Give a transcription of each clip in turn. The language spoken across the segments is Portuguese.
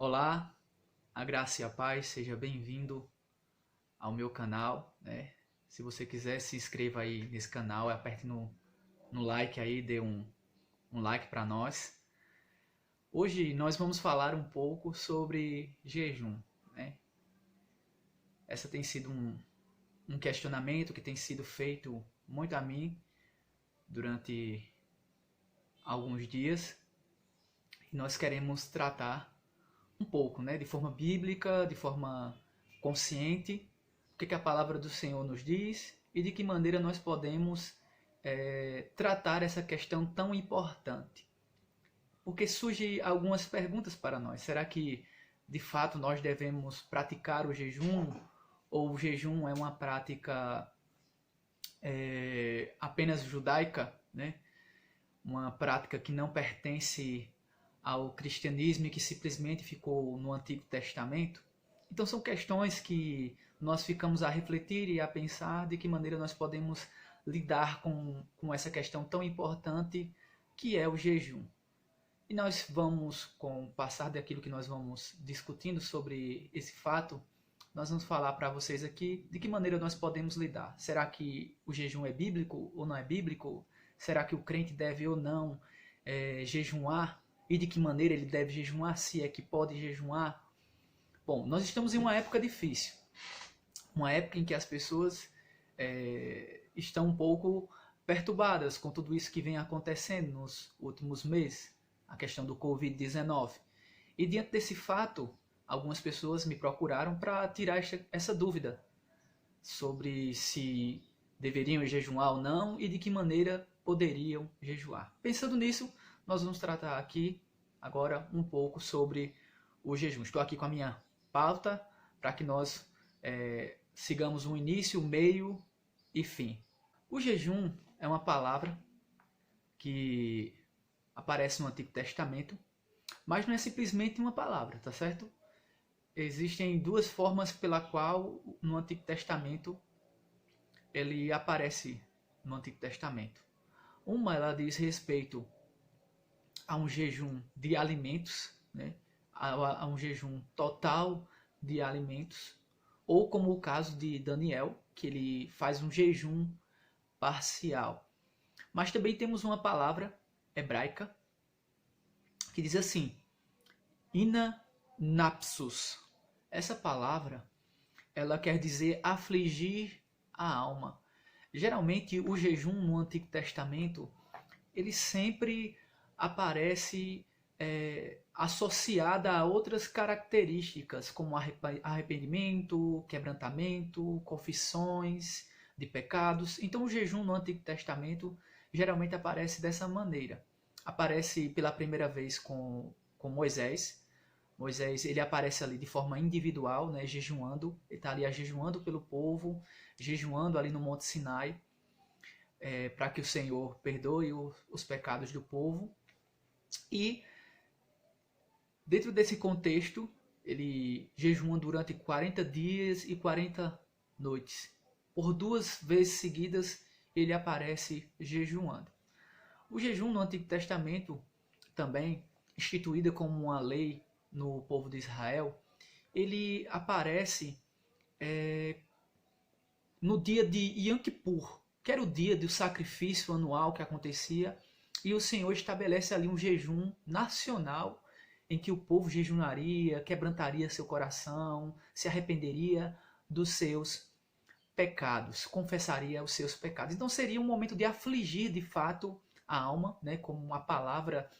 Olá, a graça e a paz, seja bem-vindo ao meu canal, né? Se você quiser, se inscreva aí nesse canal, aperte no like aí, dê um like para nós. Hoje nós vamos falar um pouco sobre jejum, né? Essa tem sido um questionamento que tem sido feito muito a mim durante alguns dias e nós queremos tratar um pouco, né, de forma bíblica, de forma consciente, o que a palavra do Senhor nos diz e de que maneira nós podemos tratar essa questão tão importante. Porque surgem algumas perguntas para nós. Será que de fato nós devemos praticar o jejum? Ou o jejum é uma prática apenas judaica, né? Uma prática que não pertence ao cristianismo e que simplesmente ficou no Antigo Testamento? Então são questões que nós ficamos a refletir e a pensar de que maneira nós podemos lidar com essa questão tão importante que é o jejum. E nós vamos, com o passar daquilo que nós vamos discutindo sobre esse fato, nós vamos falar para vocês aqui de que maneira nós podemos lidar. Será que o jejum é bíblico ou não é bíblico? Será que o crente deve ou não jejuar? E de que maneira ele deve jejuar, se é que pode jejuar? Bom, nós estamos em uma época difícil. Uma época em que as pessoas estão um pouco perturbadas com tudo isso que vem acontecendo nos últimos meses. A questão do Covid-19. E diante desse fato, algumas pessoas me procuraram para tirar essa dúvida sobre se deveriam jejuar ou não e de que maneira poderiam jejuar. Pensando nisso, nós vamos tratar aqui agora um pouco sobre o jejum. Estou aqui com a minha pauta para que nós sigamos um início, meio e fim. O jejum é uma palavra que aparece no Antigo Testamento, mas não é simplesmente uma palavra, tá certo? Existem duas formas pela qual no Antigo Testamento ele aparece no Antigo Testamento. Uma, ela diz respeito a um jejum de alimentos, né? A um jejum total de alimentos, ou como o caso de Daniel, que ele faz um jejum parcial. Mas também temos uma palavra hebraica que diz assim, inanapsus. Essa palavra, ela quer dizer afligir a alma. Geralmente o jejum no Antigo Testamento, ele sempre aparece associada a outras características, como arrependimento, quebrantamento, confissões de pecados. Então o jejum no Antigo Testamento geralmente aparece dessa maneira. Aparece pela primeira vez com Moisés. Moisés, ele aparece ali de forma individual, né, jejuando. Ele está ali jejuando pelo povo, jejuando ali no Monte Sinai, para que o Senhor perdoe os pecados do povo. E dentro desse contexto, ele jejua durante 40 dias e 40 noites. Por 2 vezes seguidas, ele aparece jejuando. O jejum no Antigo Testamento, também instituído como uma lei no povo de Israel, ele aparece no dia de Yom Kippur, que era o dia do sacrifício anual que acontecia, e o Senhor estabelece ali um jejum nacional em que o povo jejuaria, quebrantaria seu coração, se arrependeria dos seus pecados, confessaria os seus pecados. Então seria um momento de afligir de fato a alma, né, como a palavra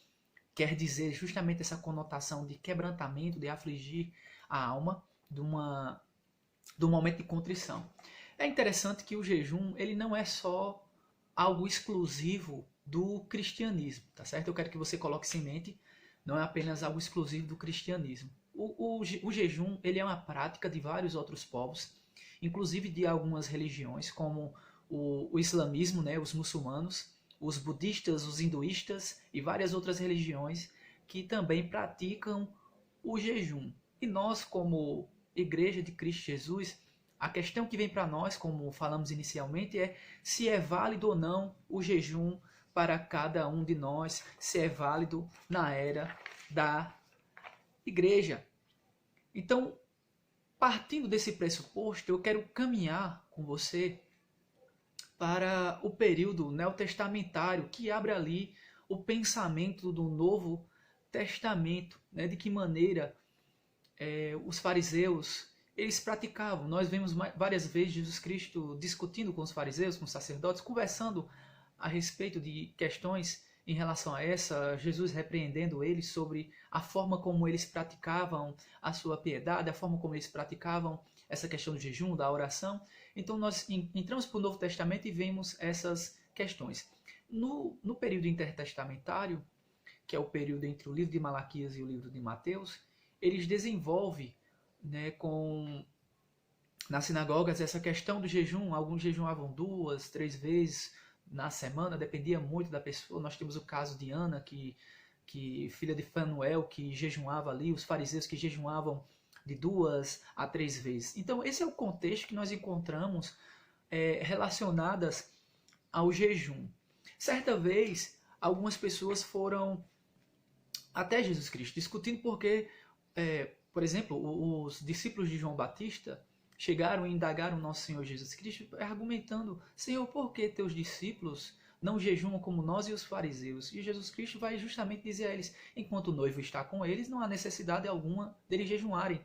quer dizer justamente essa conotação de quebrantamento, de afligir a alma, de um momento de contrição. É interessante que o jejum ele não é só algo exclusivo do cristianismo, tá certo? Eu quero que você coloque isso em mente, não é apenas algo exclusivo do cristianismo. O jejum ele é uma prática de vários outros povos, inclusive de algumas religiões, como o islamismo, né, os muçulmanos, os budistas, os hinduístas e várias outras religiões que também praticam o jejum. E nós, como Igreja de Cristo Jesus, a questão que vem para nós, como falamos inicialmente, é se é válido ou não o jejum para cada um de nós, se é válido na era da igreja. Então, partindo desse pressuposto, eu quero caminhar com você para o período neotestamentário, que abre ali o pensamento do Novo Testamento, né? De que maneira os fariseus eles praticavam. Nós vemos várias vezes Jesus Cristo discutindo com os fariseus, com os sacerdotes, conversando a respeito de questões em relação a essa, Jesus repreendendo eles sobre a forma como eles praticavam a sua piedade, a forma como eles praticavam essa questão do jejum, da oração. Então nós entramos para o Novo Testamento e vemos essas questões. No período intertestamentário, que é o período entre o livro de Malaquias e o livro de Mateus, eles desenvolvem, né, nas sinagogas essa questão do jejum. Alguns jejuavam 2, 3 vezes na semana, dependia muito da pessoa. Nós temos o caso de Ana, que filha de Fanuel, que jejuava ali, os fariseus que jejuavam de 2 a 3 vezes. Então esse é o contexto que nós encontramos relacionadas ao jejum. Certa vez, algumas pessoas foram até Jesus Cristo, discutindo porque, por exemplo, os discípulos de João Batista chegaram e indagaram o nosso Senhor Jesus Cristo, argumentando: Senhor, por que teus discípulos não jejuam como nós e os fariseus? E Jesus Cristo vai justamente dizer a eles: enquanto o noivo está com eles, não há necessidade alguma deles jejuarem.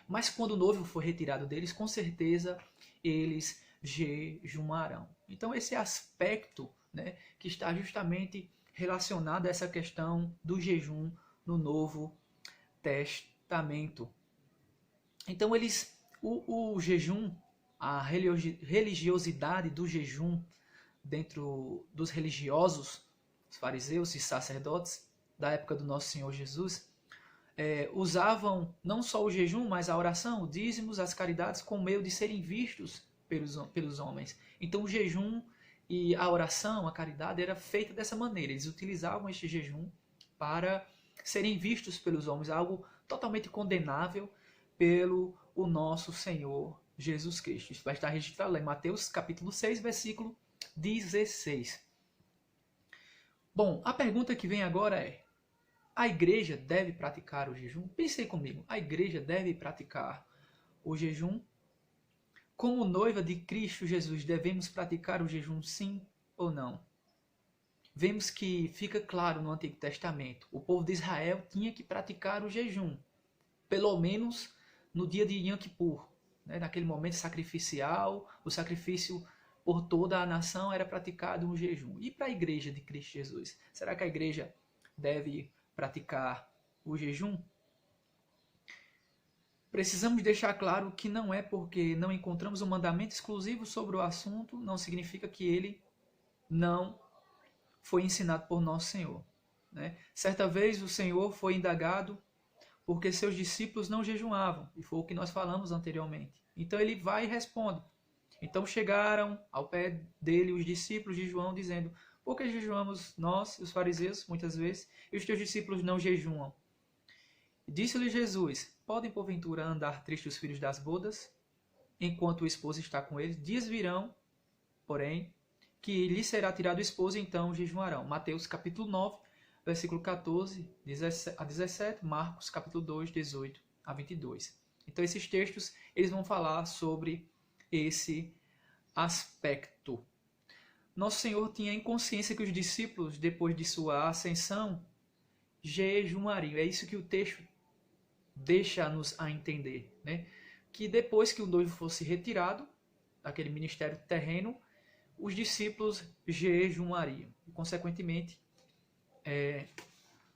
Mas quando o noivo for retirado deles, com certeza eles jejuarão. Então esse aspecto, né, que está justamente relacionado a essa questão do jejum no Novo Testamento. Então o jejum, a religiosidade do jejum dentro dos religiosos, os fariseus e sacerdotes da época do nosso Senhor Jesus, usavam não só o jejum, mas a oração, o dízimos, as caridades, como meio de serem vistos pelos homens. Então o jejum e a oração, a caridade, era feita dessa maneira. Eles utilizavam este jejum para serem vistos pelos homens, algo totalmente condenável pelo o nosso Senhor Jesus Cristo. Isso vai estar registrado lá em Mateus capítulo 6, versículo 16. Bom, a pergunta que vem agora é: a igreja deve praticar o jejum? Pensei comigo, a igreja deve praticar o jejum? Como noiva de Cristo Jesus, devemos praticar o jejum, sim ou não? Vemos que fica claro no Antigo Testamento, o povo de Israel tinha que praticar o jejum, pelo menos no dia de Yom Kippur, né? Naquele momento sacrificial, o sacrifício por toda a nação era praticado um jejum. E para a igreja de Cristo Jesus, será que a igreja deve praticar o jejum? Precisamos deixar claro que não é porque não encontramos um mandamento exclusivo sobre o assunto, não significa que ele não foi ensinado por nosso Senhor, né? Certa vez o Senhor foi indagado porque seus discípulos não jejuavam, e foi o que nós falamos anteriormente. Então ele vai e responde. Então chegaram ao pé dele os discípulos de João dizendo: por que jejuamos nós, os fariseus, muitas vezes, e os teus discípulos não jejuam? Disse-lhe Jesus: podem porventura andar tristes os filhos das bodas, enquanto o esposo está com eles? Dias virão, porém, que lhe será tirado o esposo, e então jejuarão. Mateus capítulo 9, versículo 14 a 17, Marcos capítulo 2, 18 a 22. Então esses textos eles vão falar sobre esse aspecto. Nosso Senhor tinha em consciência que os discípulos, depois de sua ascensão, jejuariam. É isso que o texto deixa-nos a entender, né? Que depois que o noivo fosse retirado daquele ministério terreno, os discípulos jejuariam. E, consequentemente,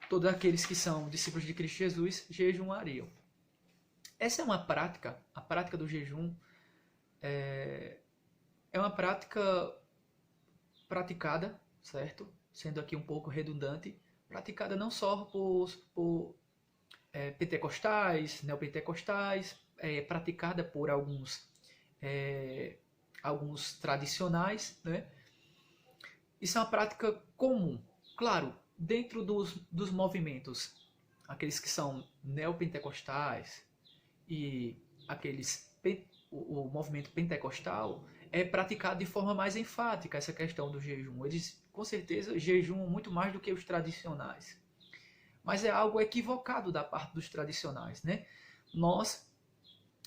todos aqueles que são discípulos de Cristo Jesus jejuariam. Essa é uma prática, a prática do jejum é uma prática praticada, certo? Sendo aqui um pouco redundante, praticada não só por pentecostais, neopentecostais, praticada por alguns tradicionais, né? Isso é uma prática comum. Claro, dentro dos movimentos, aqueles que são neopentecostais e o movimento pentecostal é praticado de forma mais enfática essa questão do jejum. Eles, com certeza, jejuam muito mais do que os tradicionais. Mas é algo equivocado da parte dos tradicionais, né? nós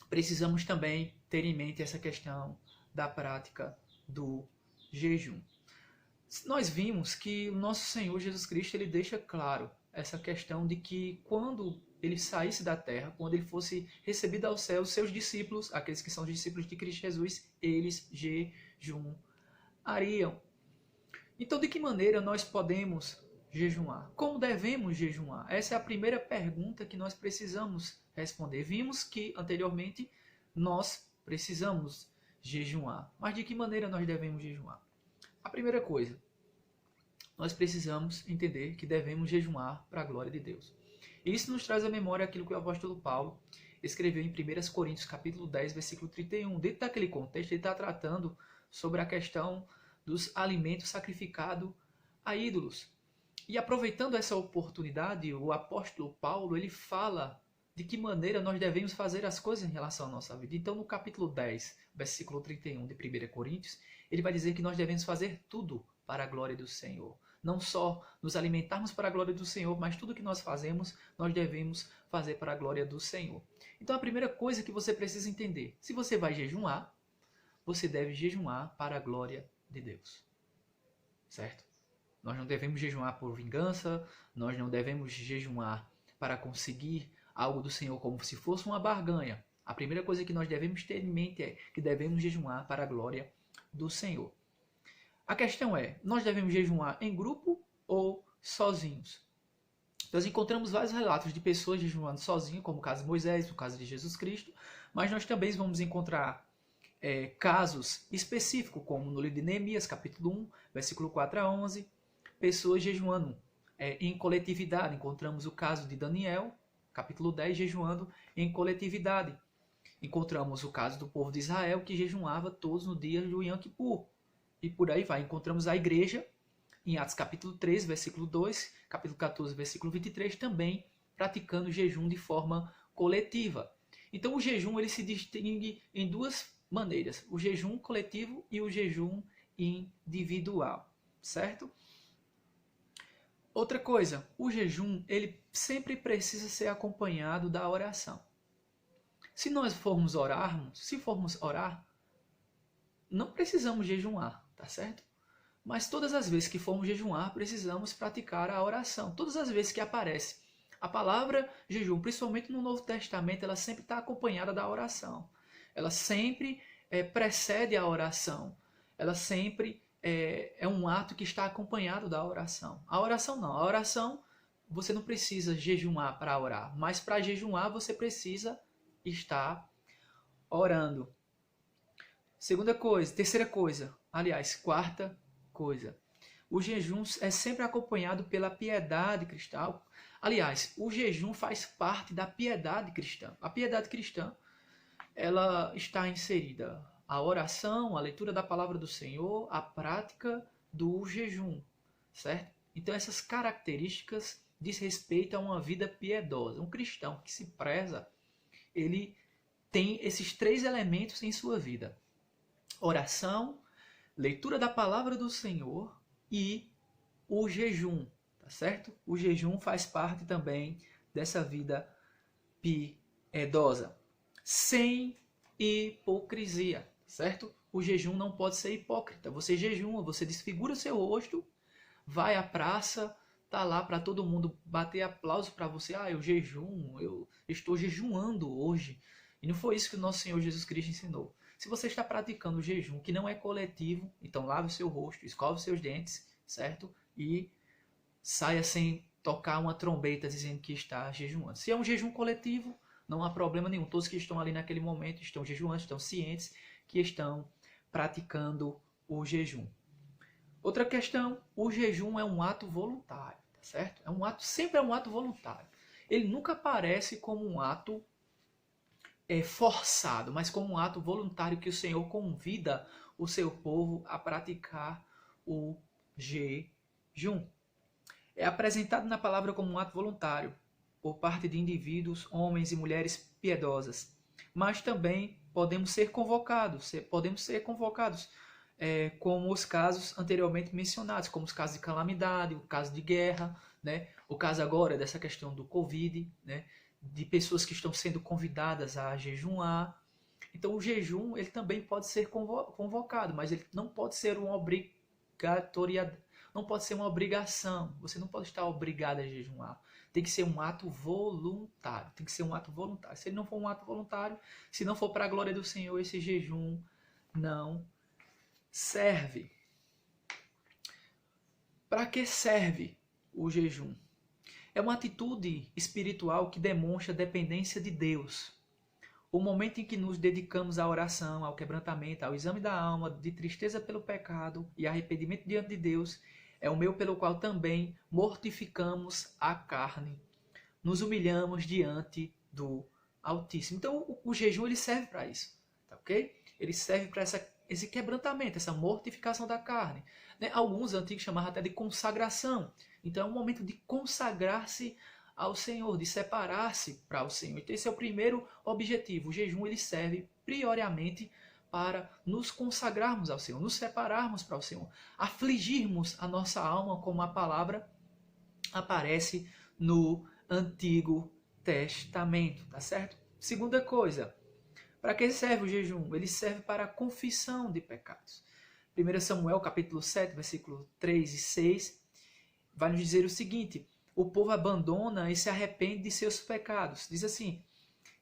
precisamos também ter em mente essa questão da prática do jejum. Nós vimos que o nosso Senhor Jesus Cristo ele deixa claro essa questão de que quando ele saísse da terra, quando ele fosse recebido ao céu, os seus discípulos, aqueles que são discípulos de Cristo Jesus, eles jejuariam. Então, de que maneira nós podemos jejuar? Como devemos jejuar? Essa é a primeira pergunta que nós precisamos responder. Vimos que anteriormente nós precisamos jejuar. Mas de que maneira nós devemos jejuar? A primeira coisa, nós precisamos entender que devemos jejuar para a glória de Deus. E isso nos traz à memória aquilo que o apóstolo Paulo escreveu em 1 Coríntios capítulo 10, versículo 31. Dentro daquele contexto, ele está tratando sobre a questão dos alimentos sacrificados a ídolos. E aproveitando essa oportunidade, o apóstolo Paulo ele fala de que maneira nós devemos fazer as coisas em relação à nossa vida. Então, no capítulo 10, versículo 31 de 1 Coríntios, ele vai dizer que nós devemos fazer tudo para a glória do Senhor. Não só nos alimentarmos para a glória do Senhor, mas tudo que nós fazemos, nós devemos fazer para a glória do Senhor. Então, a primeira coisa que você precisa entender, se você vai jejuar, você deve jejuar para a glória de Deus. Certo? Nós não devemos jejuar por vingança, nós não devemos jejuar para conseguir algo do Senhor como se fosse uma barganha. A primeira coisa que nós devemos ter em mente é que devemos jejuar para a glória do Senhor. A questão é, nós devemos jejuar em grupo ou sozinhos? Nós encontramos vários relatos de pessoas jejuando sozinhas, como o caso de Moisés, o caso de Jesus Cristo, mas nós também vamos encontrar casos específicos, como no livro de Neemias, capítulo 1, versículo 4 a 11, pessoas jejuando em coletividade. Encontramos o caso de Daniel, capítulo 10, jejuando em coletividade. Encontramos o caso do povo de Israel, que jejuava todos no dia do Yom Kippur. E por aí vai. Encontramos a igreja, em Atos capítulo 3, versículo 2, capítulo 14, versículo 23, também praticando jejum de forma coletiva. Então o jejum ele se distingue em duas maneiras, o jejum coletivo e o jejum individual, certo? Outra coisa, o jejum ele sempre precisa ser acompanhado da oração. Se nós formos orar, não precisamos jejuar, tá certo? Mas todas as vezes que formos jejuar, precisamos praticar a oração. Todas as vezes que aparece a palavra jejum, principalmente no Novo Testamento, ela sempre está acompanhada da oração. Ela sempre precede a oração. Ela sempre é um ato que está acompanhado da oração. A oração não. A oração, você não precisa jejuar para orar. Mas para jejuar, você precisa estar orando. Quarta coisa. O jejum é sempre acompanhado pela piedade cristã. Aliás, o jejum faz parte da piedade cristã. A piedade cristã, ela está inserida a oração, a leitura da palavra do Senhor, a prática do jejum, certo? Então essas características diz respeito a uma vida piedosa. Um cristão que se preza, ele tem esses três elementos em sua vida: oração, leitura da palavra do Senhor e o jejum, tá certo? O jejum faz parte também dessa vida piedosa, sem hipocrisia, certo? O jejum não pode ser hipócrita. Você jejuma, você desfigura o seu rosto, vai à praça, tá lá para todo mundo bater aplauso para você. Eu jejum, eu estou jejuando hoje. E não foi isso que o nosso Senhor Jesus Cristo ensinou. Se você está praticando o jejum que não é coletivo, então lave o seu rosto, escove os seus dentes, certo? E saia sem tocar uma trombeta dizendo que está jejuando. Se é um jejum coletivo, não há problema nenhum. Todos que estão ali naquele momento estão jejuando, estão cientes que estão praticando o jejum. Outra questão, o jejum é um ato voluntário, tá certo? Sempre é um ato voluntário. Ele nunca aparece como um ato forçado, mas como um ato voluntário que o Senhor convida o seu povo a praticar o jejum. É apresentado na palavra como um ato voluntário por parte de indivíduos, homens e mulheres piedosas, mas também podemos ser convocados, como os casos anteriormente mencionados, como os casos de calamidade, o caso de guerra, né? O caso agora dessa questão do Covid, né? de pessoas que estão sendo convidadas a jejuar. Então o jejum ele também pode ser convocado, mas ele não pode ser uma obrigatoriedade, não pode ser uma obrigação. Você não pode estar obrigado a jejuar. Tem que ser um ato voluntário. Tem que ser um ato voluntário. Se ele não for um ato voluntário, se não for para a glória do Senhor, esse jejum não serve. Para que serve o jejum? É uma atitude espiritual que demonstra dependência de Deus. O momento em que nos dedicamos à oração, ao quebrantamento, ao exame da alma, de tristeza pelo pecado e arrependimento diante de Deus, é o meio pelo qual também mortificamos a carne. Nos humilhamos diante do Altíssimo. Então o jejum ele serve para isso, tá ok? Ele serve para esse quebrantamento, essa mortificação da carne. Né? Alguns antigos chamavam até de consagração. Então é um momento de consagrar-se ao Senhor, de separar-se para o Senhor. Então esse é o primeiro objetivo. O jejum ele serve prioritariamente para nos consagrarmos ao Senhor, nos separarmos para o Senhor, afligirmos a nossa alma, como a palavra aparece no Antigo Testamento, tá certo? Segunda coisa, para que serve o jejum? Ele serve para a confissão de pecados. 1 Samuel capítulo 7, versículo 3 e 6, vai nos dizer o seguinte: o povo abandona e se arrepende de seus pecados. Diz assim: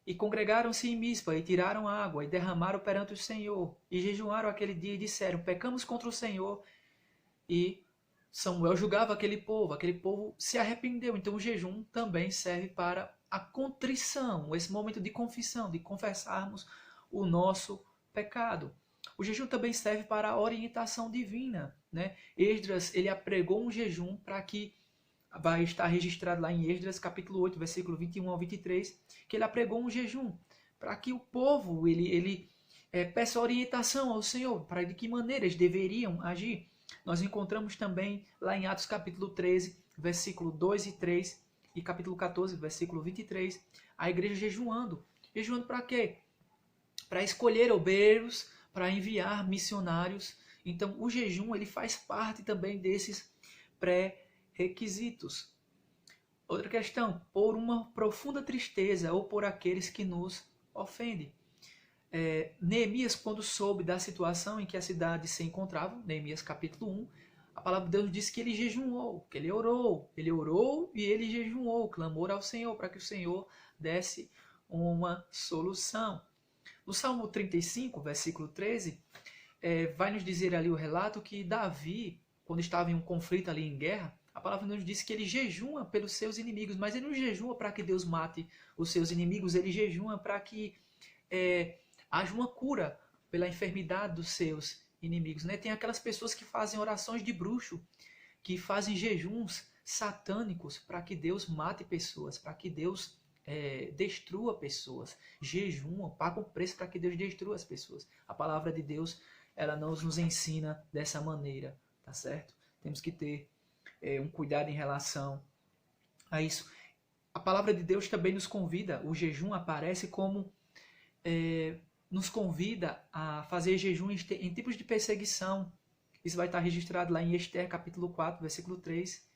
e congregaram-se em Mispa, e tiraram água, e derramaram perante o Senhor, e jejuaram aquele dia, e disseram: pecamos contra o Senhor. E Samuel julgava aquele povo se arrependeu. Então o jejum também serve para a contrição, esse momento de confissão, de confessarmos o nosso pecado. O jejum também serve para a orientação divina, né? Esdras, ele apregou um jejum para que vai estar registrado lá em Esdras, capítulo 8, versículo 21 ao 23, que ele apregou um jejum, para que o povo ele peça orientação ao Senhor, para de que maneira eles deveriam agir. Nós encontramos também lá em Atos capítulo 13, versículo 2 e 3, e capítulo 14, versículo 23, a igreja jejuando. Jejuando para quê? Para escolher obreiros, para enviar missionários. Então o jejum ele faz parte também desses pré-requisitos. Outra questão, por uma profunda tristeza ou por aqueles que nos ofendem. Neemias, quando soube da situação em que a cidade se encontrava, Neemias capítulo 1, a palavra de Deus diz que ele jejuou, que ele orou e ele jejuou, clamou ao Senhor para que o Senhor desse uma solução. No Salmo 35, versículo 13, vai nos dizer ali o relato que Davi, quando estava em um conflito ali em guerra, a palavra nos diz que ele jejua pelos seus inimigos, mas ele não jejua para que Deus mate os seus inimigos, ele jejua para que haja uma cura pela enfermidade dos seus inimigos. Né? Tem aquelas pessoas que fazem orações de bruxo, que fazem jejuns satânicos para que Deus mate pessoas, para que Deus destrua pessoas. Jejuam, pagam preço para que Deus destrua as pessoas. A palavra de Deus, ela não nos ensina dessa maneira, tá certo? Temos que ter um cuidado em relação a isso. A palavra de Deus também nos convida, o jejum aparece como nos convida a fazer jejum em tipos de perseguição. Isso vai estar registrado lá em Ester, capítulo 4, versículo 3,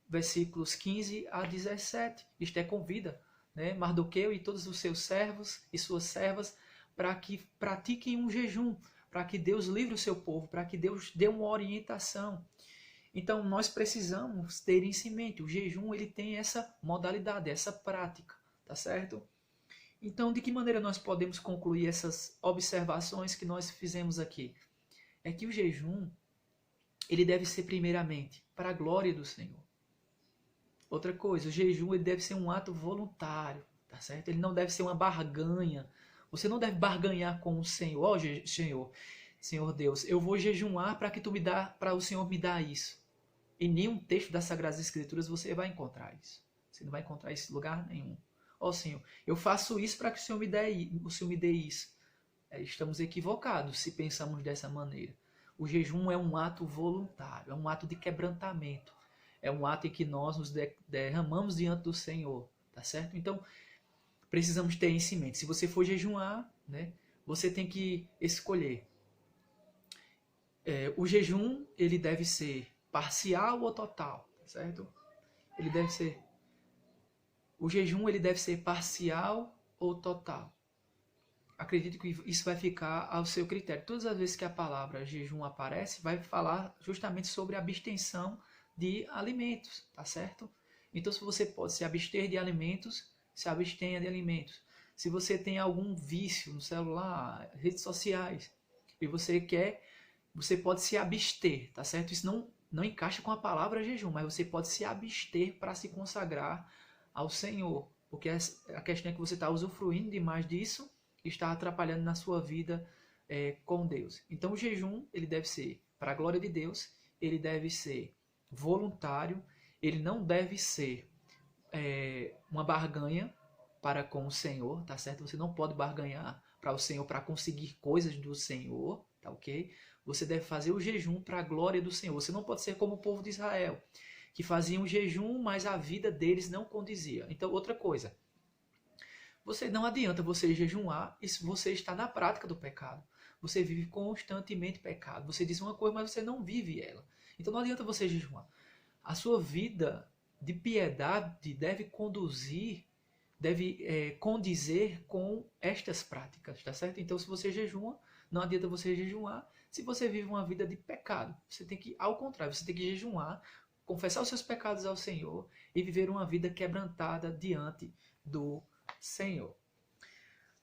versículos 15 a 17. Ester convida, né, Mardoqueu e todos os seus servos e suas servas para que pratiquem um jejum, para que Deus livre o seu povo, para que Deus dê uma orientação. Então nós precisamos ter isso em mente. O jejum ele tem essa modalidade, essa prática, tá certo? Então, de que maneira nós podemos concluir essas observações que nós fizemos aqui? É que o jejum, ele deve ser primeiramente para a glória do Senhor. Outra coisa, o jejum ele deve ser um ato voluntário, tá certo? Ele não deve ser uma barganha. Você não deve barganhar com o Senhor. Ó, Senhor Deus, eu vou jejuar para que para o Senhor me dar isso. Em nenhum texto das Sagradas Escrituras você vai encontrar isso. Você não vai encontrar isso em lugar nenhum. Ó Senhor, eu faço isso para que o Senhor me dê isso. Estamos equivocados se pensamos dessa maneira. O jejum é um ato voluntário, é um ato de quebrantamento. É um ato em que nós nos derramamos diante do Senhor, tá certo? Então, precisamos ter isso em mente. Se você for jejuar, né, você tem que escolher. O jejum, ele deve ser parcial ou total, tá certo? Ele deve ser O jejum ele deve ser parcial ou total? Acredito que isso vai ficar ao seu critério. Todas as vezes que a palavra jejum aparece, vai falar justamente sobre abstenção de alimentos, tá certo? Então, se você pode se abster de alimentos, se abstenha de alimentos. Se você tem algum vício no celular, redes sociais, e você quer, você pode se abster, tá certo? Isso não encaixa com a palavra jejum, mas você pode se abster para se consagrar ao Senhor, porque a questão é que você está usufruindo demais disso e está atrapalhando na sua vida com Deus. Então o jejum ele deve ser para a glória de Deus, ele deve ser voluntário, ele não deve ser uma barganha para com o Senhor, tá certo? Você não pode barganhar para o Senhor para conseguir coisas do Senhor, tá ok? Você deve fazer o jejum para a glória do Senhor. Você não pode ser como o povo de Israel, que faziam jejum, mas a vida deles não condizia. Então, outra coisa, não adianta você jejuar e você está na prática do pecado. Você vive constantemente pecado. Você diz uma coisa, mas você não vive ela. Então não adianta você jejuar. A sua vida de piedade deve condizer com estas práticas, tá certo? Então se você jejua, não adianta você jejuar se você vive uma vida de pecado. Você tem que, ao contrário, você tem que jejuar, confessar os seus pecados ao Senhor e viver uma vida quebrantada diante do Senhor.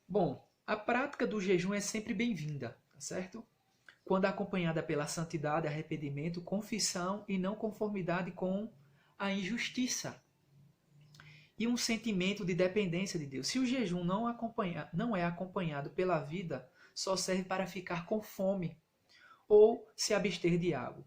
Bom, a prática do jejum é sempre bem-vinda, tá certo? Quando acompanhada pela santidade, arrependimento, confissão e não conformidade com a injustiça. E um sentimento de dependência de Deus. Se o jejum não é acompanhado pela vida, só serve para ficar com fome ou se abster de algo.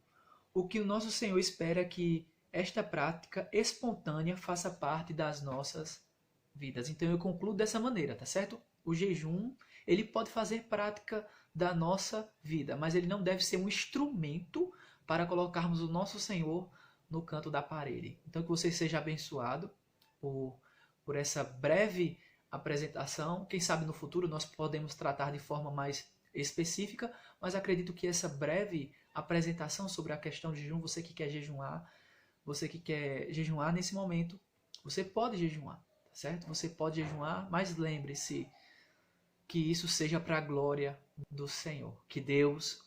O que o nosso Senhor espera é que esta prática espontânea faça parte das nossas vidas. Então eu concluo dessa maneira, tá certo? O jejum, ele pode fazer prática da nossa vida, mas ele não deve ser um instrumento para colocarmos o nosso Senhor no canto da parede. Então que você seja abençoado por essa breve apresentação. Quem sabe no futuro nós podemos tratar de forma mais específica, mas acredito que essa breve apresentação sobre a questão de jejum, você que quer jejuar nesse momento, você pode jejuar, tá certo? Você pode jejuar, mas lembre-se que isso seja para a glória do Senhor. Que Deus